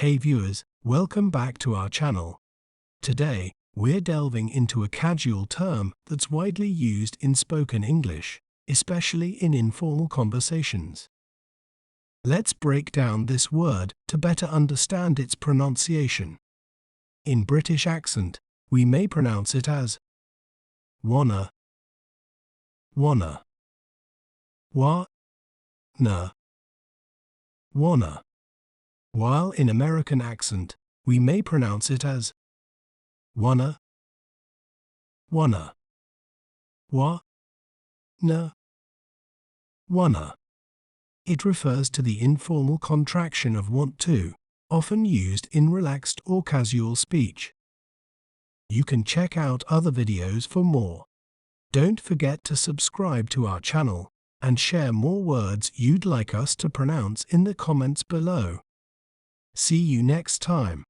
Hey viewers, welcome back to our channel. Today, we're delving into a casual term that's widely used in spoken English, especially in informal conversations. Let's break down this word to better understand its pronunciation. In British accent, we may pronounce it as wanna, wanna, wa-na, wanna. While in American accent, we may pronounce it as wanna, wanna, wa-na, wanna. It refers to the informal contraction of want to, often used in relaxed or casual speech. You can check out other videos for more. Don't forget to subscribe to our channel and share more words you'd like us to pronounce in the comments below. See you next time.